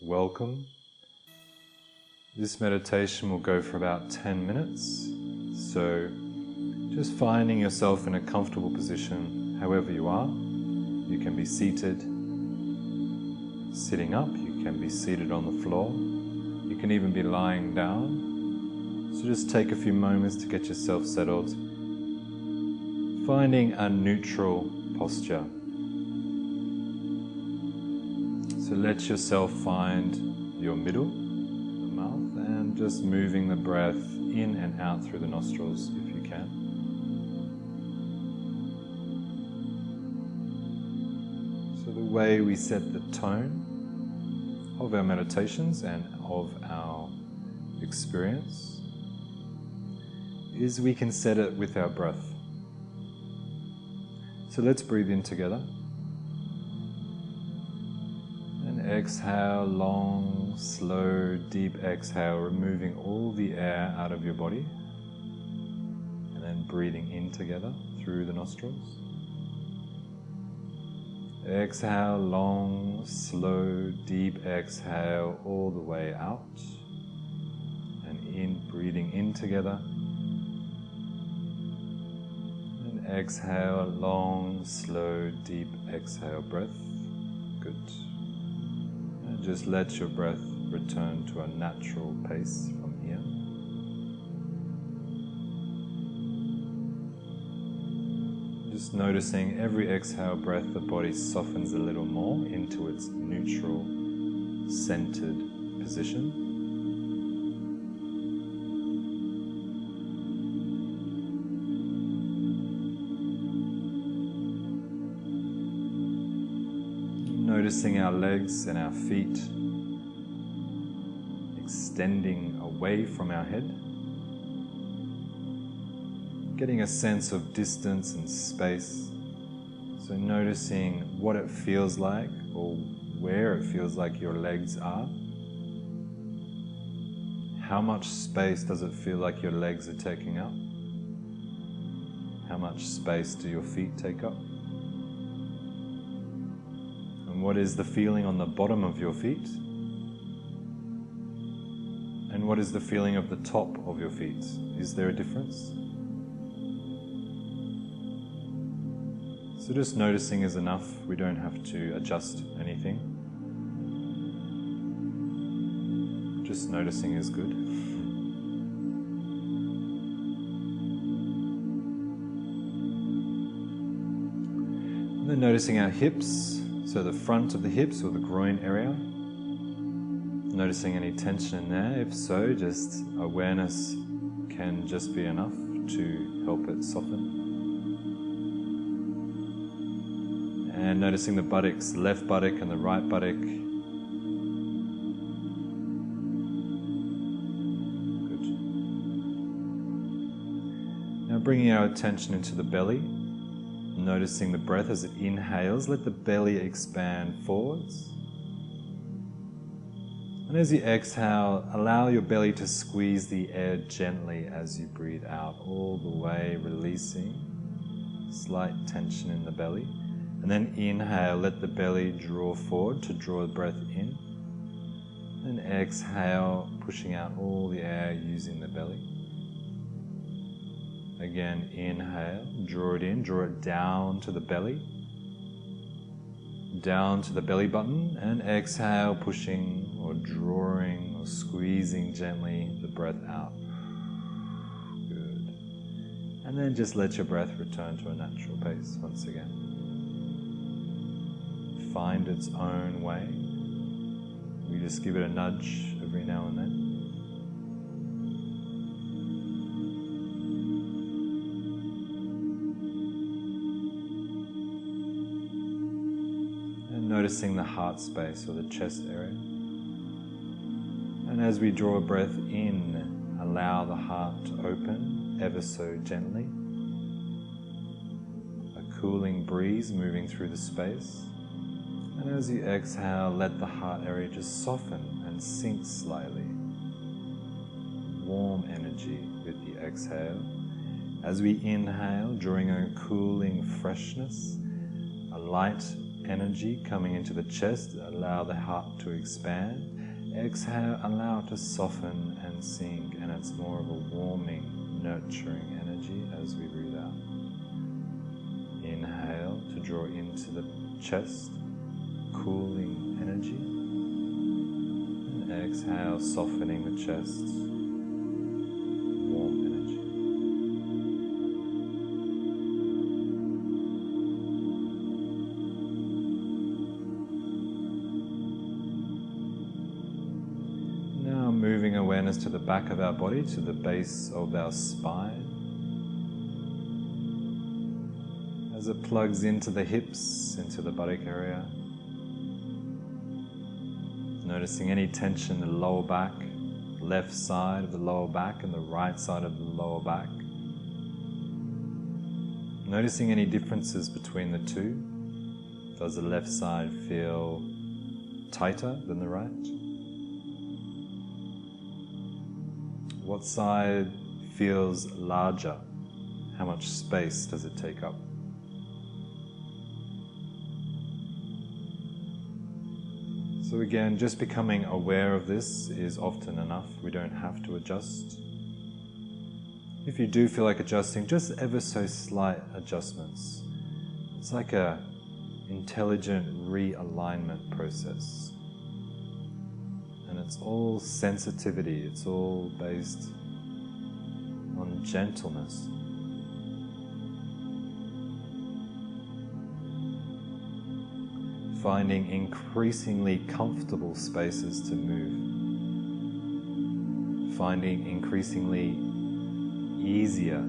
welcome. This meditation will go for about 10 minutes, so just finding yourself in a comfortable position, however you are. You can be seated, sitting up, you can be seated on the floor, you can even be lying down. So just take a few moments to get yourself settled, finding a neutral posture. So let yourself find your middle, the mouth, and just moving the breath in and out through the nostrils if you can. So the way we set the tone of our meditations and of our experience is we can set it with our breath. So let's breathe in together. Exhale, long, slow, deep exhale, removing all the air out of your body. And then breathing in together through the nostrils. Exhale, long, slow, deep exhale all the way out. And breathing in together. And exhale, long, slow, deep exhale breath. Good. Just let your breath return to a natural pace from here. Just noticing every exhale breath, the body softens a little more into its neutral, centered position. Noticing our legs and our feet extending away from our head. Getting a sense of distance and space. So noticing what it feels like or where it feels like your legs are. How much space does it feel like your legs are taking up? How much space do your feet take up? What is the feeling on the bottom of your feet? And what is the feeling of the top of your feet? Is there a difference? So just noticing is enough. We don't have to adjust anything. Just noticing is good. And then noticing our hips. So the front of the hips or the groin area, noticing any tension in there. If so, just awareness can just be enough to help it soften. And noticing the buttocks, left buttock and the right buttock. Good. Now bringing our attention into the belly. Noticing the breath as it inhales, let the belly expand forwards. And as you exhale, allow your belly to squeeze the air gently as you breathe out, all the way releasing slight tension in the belly. And then inhale, let the belly draw forward to draw the breath in. And exhale, pushing out all the air using the belly. Again, inhale, draw it in, draw it down to the belly, down to the belly button, and exhale, pushing or drawing or squeezing gently the breath out. Good. And then just let your breath return to a natural pace once again. Find its own way. We just give it a nudge every now and then. Noticing the heart space or the chest area. And as we draw a breath in, allow the heart to open ever so gently. A cooling breeze moving through the space. And as you exhale, let the heart area just soften and sink slightly. Warm energy with the exhale. As we inhale, drawing a cooling freshness, a light energy coming into the chest. Allow the heart to expand. Exhale, allow it to soften and sink, and it's more of a warming, nurturing energy as we breathe out. Inhale to draw into the chest, cooling energy. And exhale, softening the chest, warm energy. Now moving awareness to the back of our body, to the base of our spine. As it plugs into the hips, into the buttock area. Noticing any tension in the lower back, left side of the lower back and the right side of the lower back. Noticing any differences between the two. Does the left side feel tighter than the right? What side feels larger? How much space does it take up? So again, just becoming aware of this is often enough. We don't have to adjust. If you do feel like adjusting, just ever so slight adjustments. It's like a intelligent realignment process. And it's all sensitivity, it's all based on gentleness. Finding increasingly comfortable spaces to move. Finding increasingly easier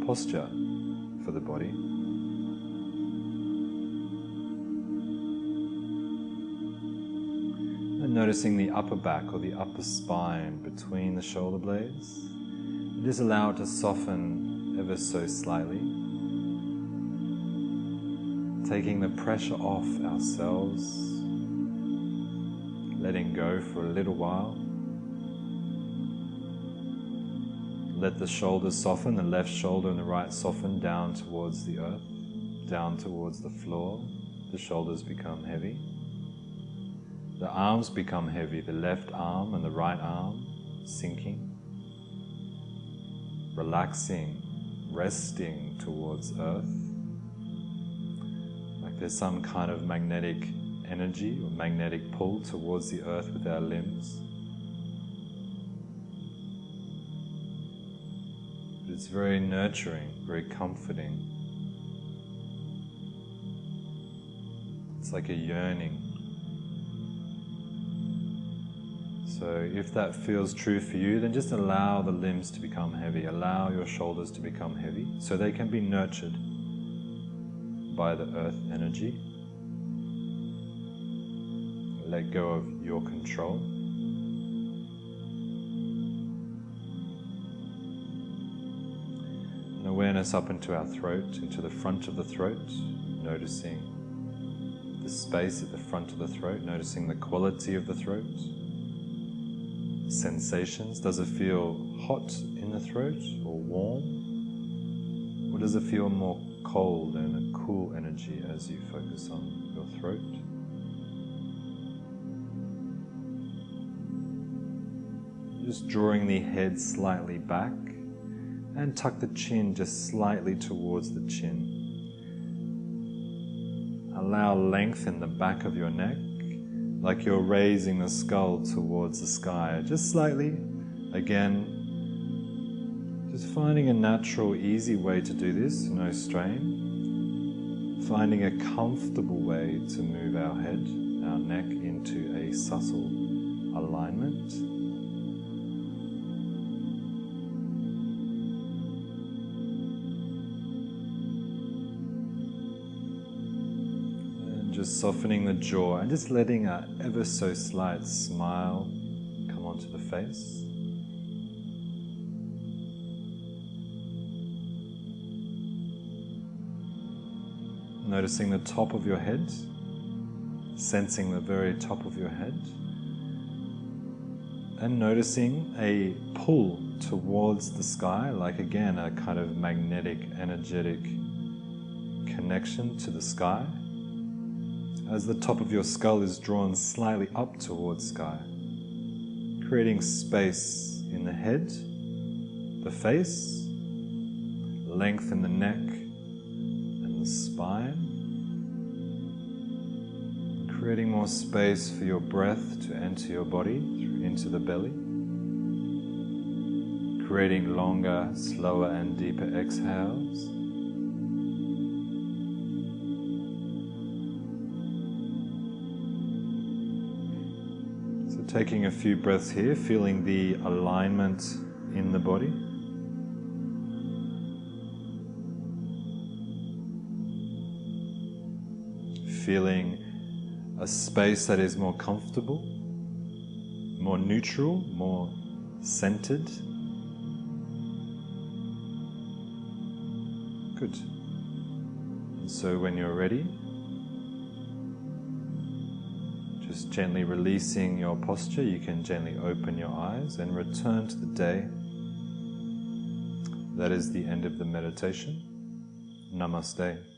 posture for the body. And noticing the upper back or the upper spine between the shoulder blades. And just allow it to soften ever so slightly. Taking the pressure off ourselves, letting go for a little while. Let the shoulders soften, the left shoulder and the right soften down towards the earth, down towards the floor. The shoulders become heavy. The arms become heavy, the left arm and the right arm sinking, relaxing, resting towards earth. There's some kind of magnetic energy or magnetic pull towards the earth with our limbs. But it's very nurturing, very comforting. It's like a yearning. So if that feels true for you, then just allow the limbs to become heavy. Allow your shoulders to become heavy so they can be nurtured by the earth energy. Let go of your control. And awareness up into our throat, into the front of the throat, noticing the space at the front of the throat, noticing the quality of the throat. Sensations, does it feel hot in the throat or warm? Or does it feel more cold and a cool energy as you focus on your throat? Just drawing the head slightly back and tuck the chin just slightly towards the chin. Allow length in the back of your neck, like you're raising the skull towards the sky, just slightly. Again, just finding a natural, easy way to do this, no strain. Finding a comfortable way to move our head, our neck into a subtle alignment. And just softening the jaw and just letting an ever so slight smile come onto the face. Noticing the top of your head, sensing the very top of your head, and noticing a pull towards the sky, like again a kind of magnetic, energetic connection to the sky. as the top of your skull is drawn slightly up towards sky, creating space in the head, the face, length in the neck and the spine, creating more space for your breath to enter your body into the belly, creating longer, slower and deeper exhales. So taking a few breaths here, feeling the alignment in the body. Feeling a space that is more comfortable, more neutral, more centered. Good. And so when you're ready, just gently releasing your posture, you can gently open your eyes and return to the day. That is the end of the meditation. Namaste.